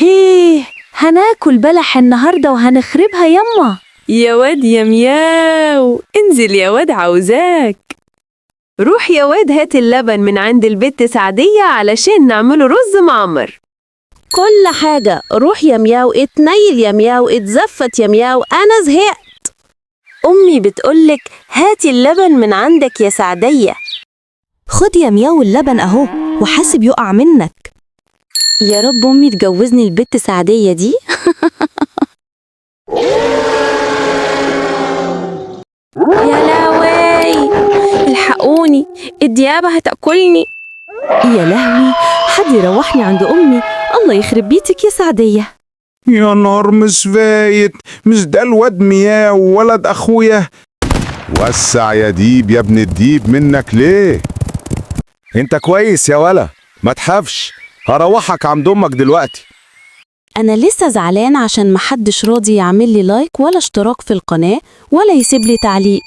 هيه، هناكل بلح النهاردة وهنخربها يما. يا واد يا مياو، انزل يا واد عاوزاك. روح يا واد هات اللبن من عند البت سعدية علشان نعمله رز معمر. كل حاجة روح يا مياو، اتنيل يا مياو، اتزفت يا مياو، أنا زهقت. أمي بتقولك هاتي اللبن من عندك يا سعدية. خد يا مياو اللبن أهو، وحاسب يقع منك. يا رب أمي تجوزني البت سعدية دي. يا لاوي، الحقوني، الديابة هتاكلني. يا لهوي، حد يروحني عند أمي. الله يخرب بيتك يا سعدية. يا نهار مش فايت، مش ده الواد مياو ولد أخويا؟ وسع يا ديب يا ابن الديب، منك ليه؟ انت كويس يا ولا، ما تخافش، هروحك عند امك دلوقتي. أنا لسه زعلان عشان محدش راضي يعمل لي لايك ولا اشتراك في القناة ولا يسيب لي تعليق.